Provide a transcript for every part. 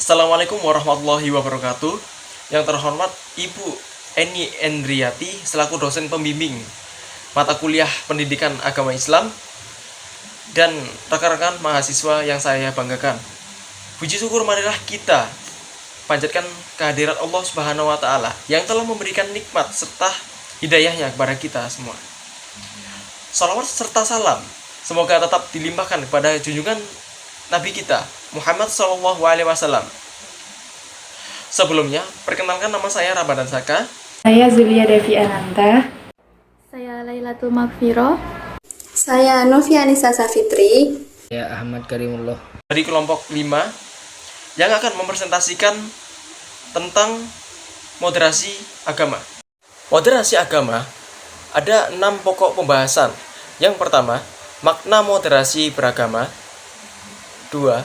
Assalamualaikum warahmatullahi wabarakatuh. Yang terhormat Ibu Eni Endriati selaku dosen pembimbing mata kuliah Pendidikan Agama Islam dan rekan-rekan mahasiswa yang saya banggakan. Puji syukur marilah kita panjatkan kehadirat Allah Subhanahu wa taala yang telah memberikan nikmat serta hidayahnya kepada kita semua. Salawat serta salam semoga tetap dilimpahkan kepada junjungan Nabi kita Muhammad SAW. Sebelumnya, perkenalkan nama saya Ramadan Saka. Saya Zulia Devi Ananta. Saya Lailatul Maghfirah. Saya Novia Anissa Safitri. Saya Ahmad Karimullah. Dari kelompok 5 yang akan mempresentasikan tentang moderasi agama. Moderasi agama ada 6 pokok pembahasan. Yang pertama, makna moderasi beragama. 2.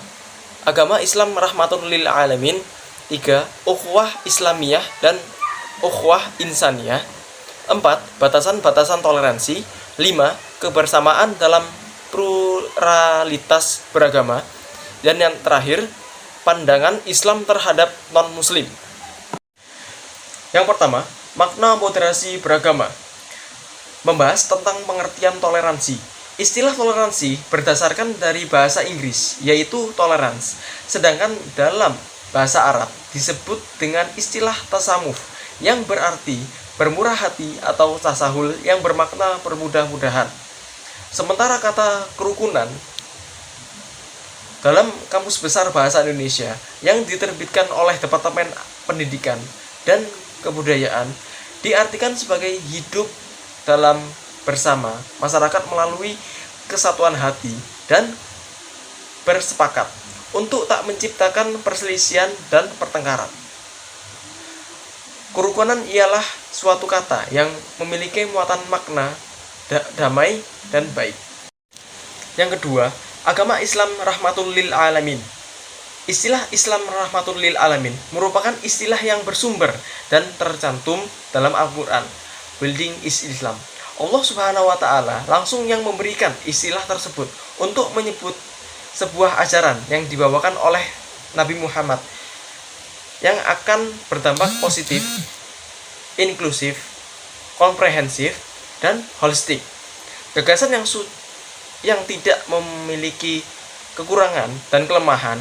Agama Islam rahmatun lil alamin. 3. Ukhuwah Islamiyah dan ukhuwah insaniyah. 4. Batasan-batasan toleransi. 5. Kebersamaan dalam pluralitas beragama. Dan yang terakhir, pandangan Islam terhadap non-muslim. Yang pertama, makna moderasi beragama. Membahas tentang pengertian toleransi. Istilah toleransi berdasarkan dari bahasa Inggris, yaitu tolerance. Sedangkan dalam bahasa Arab disebut dengan istilah tasamuf, yang berarti bermurah hati atau tasahul yang bermakna permudah-mudahan. Sementara kata kerukunan dalam Kamus Besar Bahasa Indonesia yang diterbitkan oleh Departemen Pendidikan dan Kebudayaan diartikan sebagai hidup dalam bersama masyarakat melalui kesatuan hati dan bersepakat untuk tak menciptakan perselisihan dan pertengkaran. Kerukunan ialah suatu kata yang memiliki muatan makna damai dan baik. Yang kedua, agama Islam rahmatul lil alamin. Istilah Islam rahmatul lil alamin merupakan istilah yang bersumber dan tercantum dalam Al-Quran. Building is Islam. Allah Subhanahu wa taala langsung yang memberikan istilah tersebut untuk menyebut sebuah ajaran yang dibawakan oleh Nabi Muhammad yang akan berdampak positif, inklusif, komprehensif, dan holistik. Gagasan yang tidak memiliki kekurangan dan kelemahan,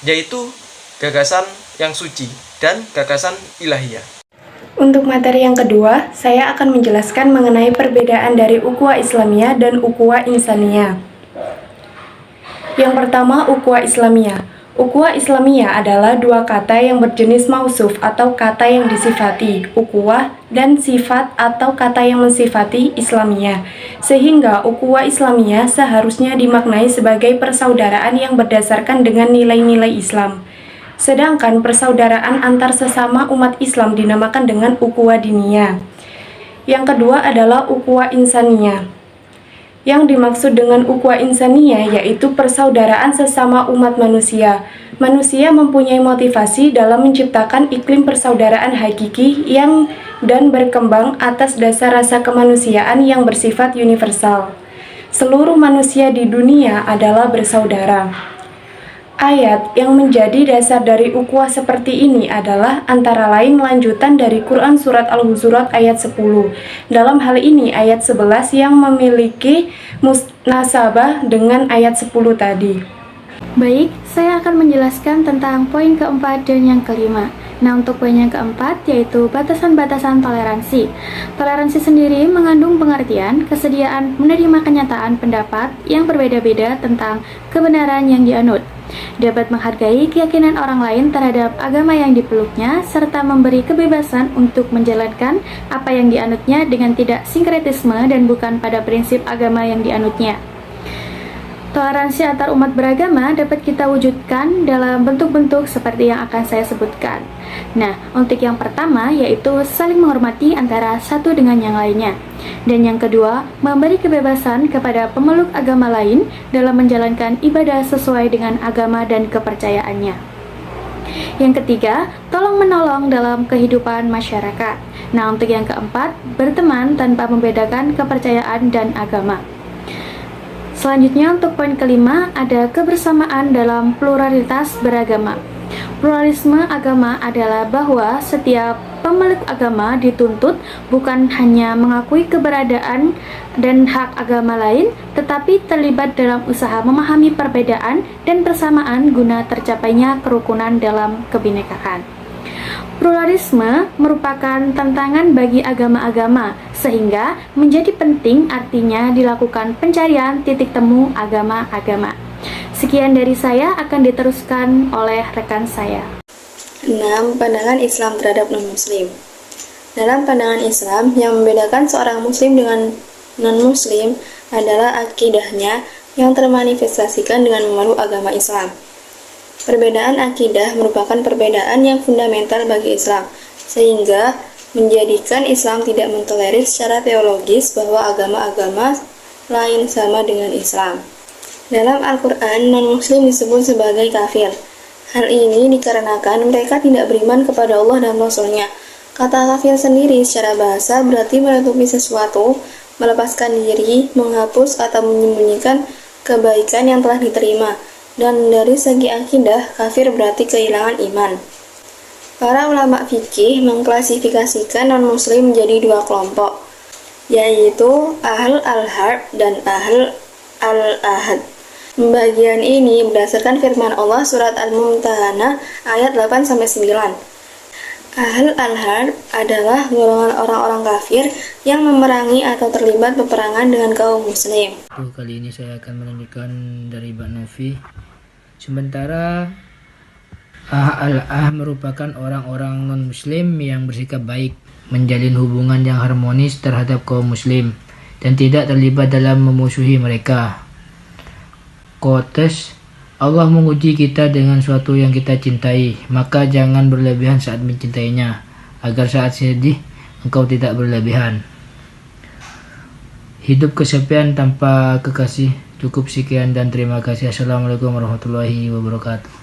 yaitu gagasan yang suci dan gagasan ilahiyah. Untuk materi yang kedua, saya akan menjelaskan mengenai perbedaan dari ukhuwah Islamiyah dan ukhuwah insaniyah. Yang pertama, ukhuwah Islamiyah. Ukhuwah Islamiyah adalah dua kata yang berjenis mausuf atau kata yang disifati, ukhuwah, dan sifat atau kata yang mensifati Islamiyah. Sehingga ukhuwah Islamiyah seharusnya dimaknai sebagai persaudaraan yang berdasarkan dengan nilai-nilai Islam. Sedangkan persaudaraan antar sesama umat Islam dinamakan dengan ukhuwah diniyah. Yang kedua adalah ukhuwah insaniyah. Yang dimaksud dengan ukhuwah insaniyah yaitu persaudaraan sesama umat manusia. Manusia mempunyai motivasi dalam menciptakan iklim persaudaraan hakiki dan berkembang atas dasar rasa kemanusiaan yang bersifat universal. Seluruh manusia di dunia adalah bersaudara. Ayat yang menjadi dasar dari ukhuwah seperti ini adalah antara lain lanjutan dari Quran Surat Al-Hujurat ayat 10. Dalam hal ini ayat 11 yang memiliki munasabah dengan ayat 10 tadi. Baik, saya akan menjelaskan tentang poin keempat dan yang kelima. Nah, untuk poin yang keempat yaitu batasan-batasan toleransi. Toleransi sendiri mengandung pengertian kesediaan menerima kenyataan pendapat yang berbeda-beda tentang kebenaran yang dianut, dapat menghargai keyakinan orang lain terhadap agama yang dipeluknya, serta memberi kebebasan untuk menjalankan apa yang dianutnya dengan tidak sinkretisme dan bukan pada prinsip agama yang dianutnya. Toleransi antar umat beragama dapat kita wujudkan dalam bentuk-bentuk seperti yang akan saya sebutkan. Nah, untuk yang pertama yaitu saling menghormati antara satu dengan yang lainnya. Dan yang kedua, memberi kebebasan kepada pemeluk agama lain dalam menjalankan ibadah sesuai dengan agama dan kepercayaannya. Yang ketiga, tolong-menolong dalam kehidupan masyarakat. Nah, untuk yang keempat, berteman tanpa membedakan kepercayaan dan agama. Selanjutnya untuk poin kelima ada kebersamaan dalam pluralitas beragama. Pluralisme agama adalah bahwa setiap pemeluk agama dituntut bukan hanya mengakui keberadaan dan hak agama lain, tetapi terlibat dalam usaha memahami perbedaan dan persamaan guna tercapainya kerukunan dalam kebinekaan. Pluralisme merupakan tantangan bagi agama-agama, sehingga menjadi penting artinya dilakukan pencarian titik temu agama-agama. Sekian dari saya, akan diteruskan oleh rekan saya. 6. Pandangan Islam terhadap non-Muslim. Dalam pandangan Islam, yang membedakan seorang Muslim dengan non-Muslim adalah akidahnya yang termanifestasikan dengan memeluk agama Islam. Perbedaan akidah merupakan perbedaan yang fundamental bagi Islam, sehingga menjadikan Islam tidak mentolerir secara teologis bahwa agama-agama lain sama dengan Islam. Dalam Al-Quran, non-Muslim disebut sebagai kafir. Hal ini dikarenakan mereka tidak beriman kepada Allah dan Rasul-Nya. Kata kafir sendiri secara bahasa berarti menutupi sesuatu, melepaskan diri, menghapus atau menyembunyikan kebaikan yang telah diterima. Dan dari segi akidah, kafir berarti kehilangan iman. Para ulama fikih mengklasifikasikan non-Muslim menjadi dua kelompok, yaitu Ahl al-Harb dan Ahl al-Ahad. Pembagian ini berdasarkan firman Allah surat Al-Mumtahanah ayat 8-9. Ahl al-Harb adalah golongan orang-orang kafir yang memerangi atau terlibat peperangan dengan kaum muslim. Kali ini saya akan menunjukkan dari Mbak Novi. Sementara merupakan orang-orang non-muslim yang bersikap baik, menjalin hubungan yang harmonis terhadap kaum muslim, dan tidak terlibat dalam memusuhi mereka. Quotes, Allah menguji kita dengan suatu yang kita cintai, maka jangan berlebihan saat mencintainya, agar saat sedih engkau tidak berlebihan. Hidup kesepian tanpa kekasih. Cukup sekian dan terima kasih. Assalamualaikum warahmatullahi wabarakatuh.